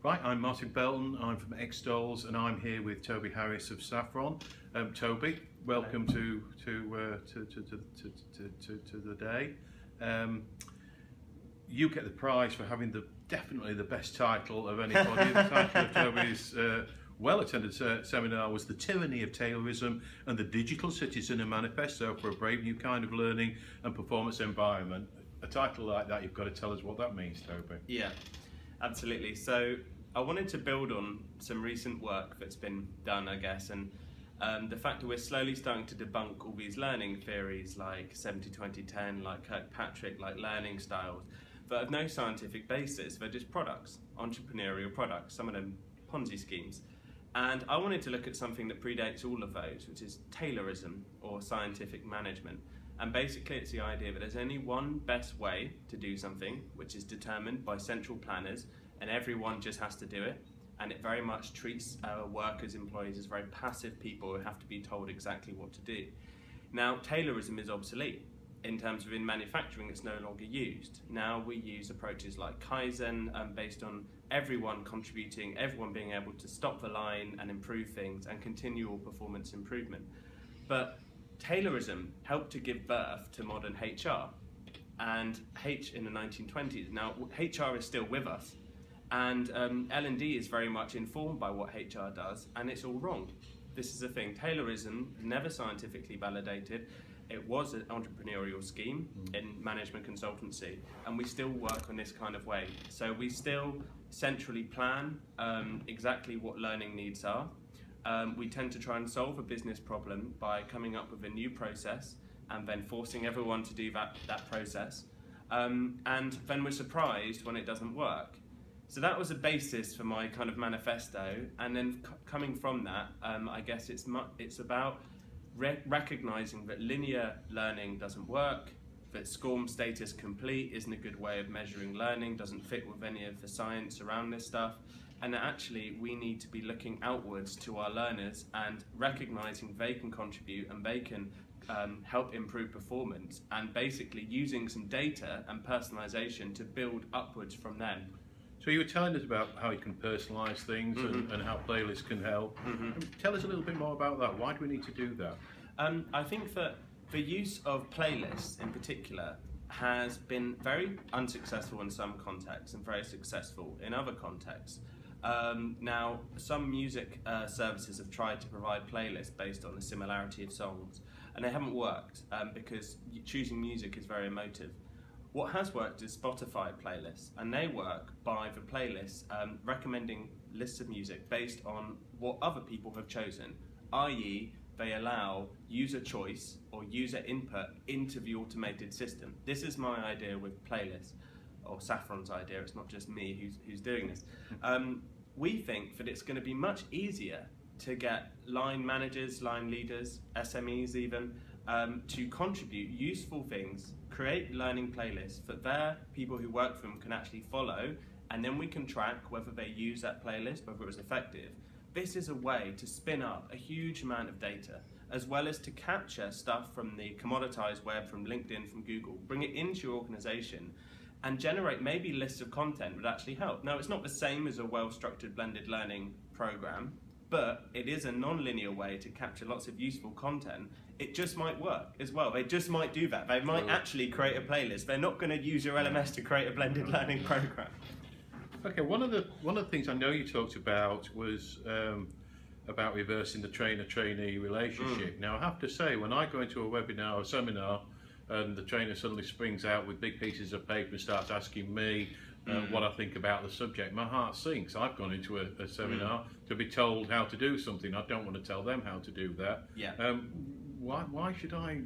Right, I'm Martin Belton, I'm from Extols, and I'm here with Toby Harris of Saffron. Toby, welcome to the day. You get the prize for having definitely the best title of anybody. The title of Toby's well-attended seminar was The Tyranny of Taylorism and the Digital Citizen, a Manifesto for a Brave New Kind of Learning and Performance Environment. A title like that, you've got to tell us what that means, Toby. Yeah, absolutely. So I wanted to build on some recent work that's been done, I guess, and the fact that we're slowly starting to debunk all these learning theories like 70-20-10, like Kirkpatrick, like learning styles, that have no scientific basis. They're just products, entrepreneurial products, some of them Ponzi schemes. And I wanted to look at something that predates all of those, which is Taylorism or scientific management. And basically it's the idea that there's only one best way to do something, which is determined by central planners, and everyone just has to do it. And it very much treats our workers, employees as very passive people who have to be told exactly what to do. Now, Taylorism is obsolete. In terms of in manufacturing, it's no longer used. Now we use approaches like Kaizen, based on everyone contributing, everyone being able to stop the line and improve things and continual performance improvement. But Taylorism helped to give birth to modern HR and H in the 1920s. Now HR is still with us, and L&D is very much informed by what HR does, and it's all wrong. This is the thing, Taylorism, never scientifically validated. It was an entrepreneurial scheme in management consultancy, and we still work on this kind of way. So we still centrally plan exactly what learning needs are. We tend to try and solve a business problem by coming up with a new process and then forcing everyone to do that process. And then we're surprised when it doesn't work. So that was a basis for my kind of manifesto. And then coming from that, I guess it's about recognizing that linear learning doesn't work, that SCORM status complete isn't a good way of measuring learning, doesn't fit with any of the science around this stuff, and that actually we need to be looking outwards to our learners and recognizing they can contribute and they can help improve performance, and basically using some data and personalization to build upwards from them. So you were telling us about how you can personalise things and how playlists can help. Tell us a little bit more about that. Why do we need to do that? I think that the use of playlists in particular has been very unsuccessful in some contexts and very successful in other contexts. Now, some music services have tried to provide playlists based on the similarity of songs, and they haven't worked because choosing music is very emotive. What has worked is Spotify playlists, and they work by the playlists recommending lists of music based on what other people have chosen, i.e. they allow user choice or user input into the automated system. This is my idea with playlists, or Saffron's idea, it's not just me who's doing this. We think that it's going to be much easier to get line managers, line leaders, SMEs even, to contribute useful things, create learning playlists that their people who work for them can actually follow, and then we can track whether they use that playlist, whether it was effective. This is a way to spin up a huge amount of data, as well as to capture stuff from the commoditized web, from LinkedIn, from Google, bring it into your organization, and generate maybe lists of content would actually help. Now, it's not the same as a well-structured blended learning program, but it is a non-linear way to capture lots of useful content. It just might work as well. They just might do that. They might actually create a playlist. They're not going to use your LMS to create a blended learning program. Okay, one of the things I know you talked about was about reversing the trainer-trainee relationship. Now, I have to say, when I go into a webinar or seminar and the trainer suddenly springs out with big pieces of paper and starts asking me what I think about the subject, my heart sinks. I've gone into a seminar to be told how to do something. I don't want to tell them how to do that. Yeah. Why should I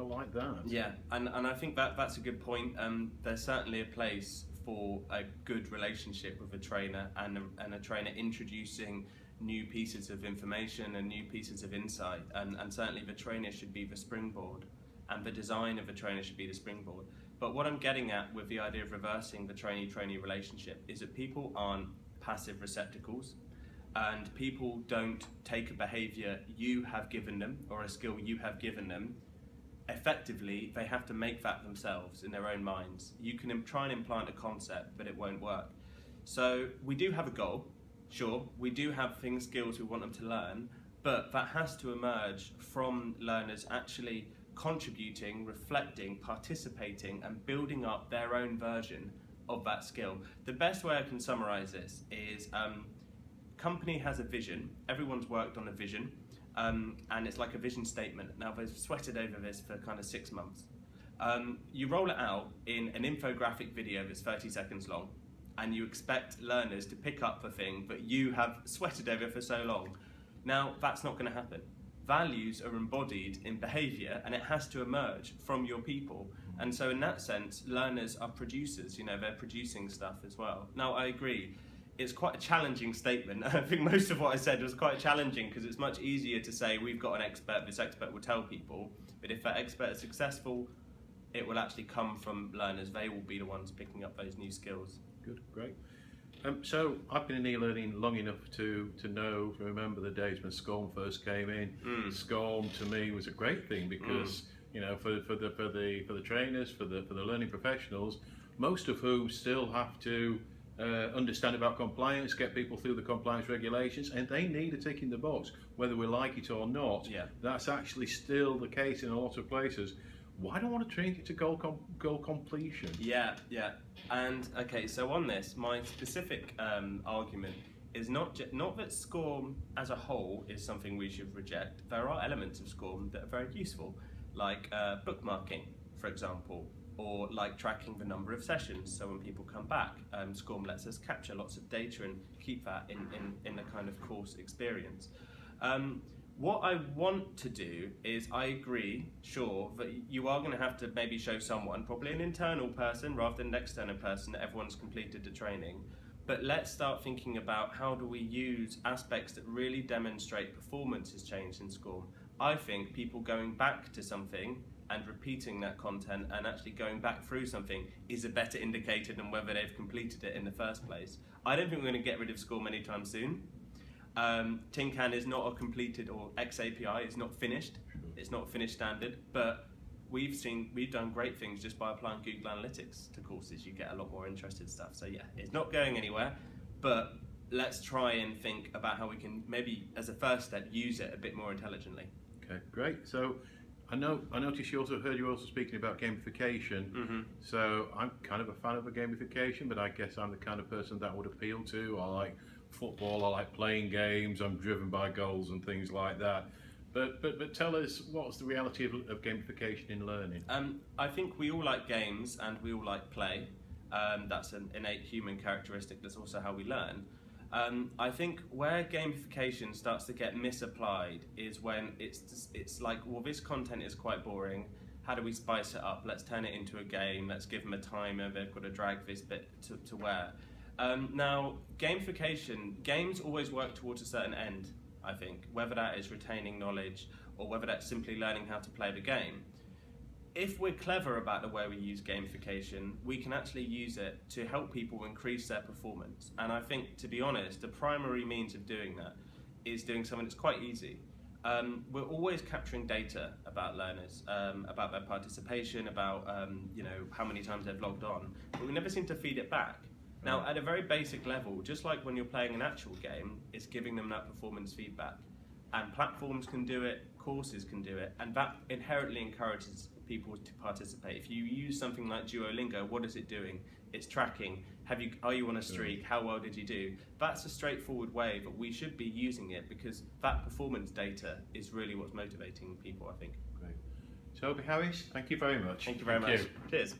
like that? Yeah, and I think that's a good point. There's certainly a place for a good relationship with a trainer and a trainer introducing new pieces of information and new pieces of insight, and certainly the trainer should be the springboard, and the design of the trainer should be the springboard. But what I'm getting at with the idea of reversing the trainee-trainee relationship is that people aren't passive receptacles, and people don't take a behaviour you have given them or a skill you have given them. Effectively, they have to make that themselves in their own minds. You can try and implant a concept, but it won't work. So we do have a goal, sure, we do have skills we want them to learn, but that has to emerge from learners actually contributing, reflecting, participating, and building up their own version of that skill. The best way I can summarize this is company has a vision, everyone's worked on a vision, and it's like a vision statement. Now they've sweated over this for kind of 6 months. You roll it out in an infographic video that's 30 seconds long, and you expect learners to pick up the thing that you have sweated over for so long. Now, that's not going to happen. Values are embodied in behaviour, and it has to emerge from your people. And so in that sense, learners are producers, they're producing stuff as well. Now, I agree, it's quite a challenging statement. I think most of what I said was quite challenging, because it's much easier to say, we've got an expert, this expert will tell people, but if that expert is successful, it will actually come from learners. They will be the ones picking up those new skills. Good, great. So I've been in e-learning long enough to remember the days when SCORM first came in. SCORM to me was a great thing because for the trainers, for the learning professionals, most of whom still have to understand about compliance, get people through the compliance regulations, and they need a tick in the box, whether we like it or not. Yeah. That's actually still the case in a lot of places. Why don't I want to train you to goal completion? Yeah. And okay, so on this, my specific argument is not that SCORM as a whole is something we should reject. There are elements of SCORM that are very useful, like bookmarking, for example, or like tracking the number of sessions. So when people come back, SCORM lets us capture lots of data and keep that in the kind of course experience. What I want to do is, I agree, sure, that you are going to have to maybe show someone, probably an internal person rather than an external person, that everyone's completed the training. But let's start thinking about how do we use aspects that really demonstrate performance has changed in SCORM. I think people going back to something and repeating that content and actually going back through something is a better indicator than whether they've completed it in the first place. I don't think we're going to get rid of SCORM anytime soon. Tin Can is not a completed, or XAPI is not finished. It's not a finished standard, but we've done great things just by applying Google Analytics to courses. You get a lot more interested stuff. So yeah, it's not going anywhere, but let's try and think about how we can maybe, as a first step, use it a bit more intelligently. Okay, great. So I noticed you also speaking about gamification. Mm-hmm. So I'm kind of a fan of a gamification, but I guess I'm the kind of person that would appeal to. I like football, I like playing games, I'm driven by goals and things like that. But tell us, what's the reality of gamification in learning? I think we all like games and we all like play. That's an innate human characteristic. That's also how we learn. I think where gamification starts to get misapplied is when it's like, well, this content is quite boring. How do we spice it up? Let's turn it into a game. Let's give them a timer. They've got to drag this bit to where. Now, gamification, games always work towards a certain end, I think, whether that is retaining knowledge or whether that's simply learning how to play the game. If we're clever about the way we use gamification, we can actually use it to help people increase their performance. And I think, to be honest, the primary means of doing that is doing something that's quite easy. We're always capturing data about learners, about their participation, about how many times they've logged on, but we never seem to feed it back. Now, at a very basic level, just like when you're playing an actual game, it's giving them that performance feedback. And platforms can do it, courses can do it, and that inherently encourages people to participate. If you use something like Duolingo, what is it doing? It's tracking. Are you on a streak? How well did you do? That's a straightforward way, but we should be using it because that performance data is really what's motivating people, I think. Great. Toby, Harris, thank you very much. Thank you very much. Cheers.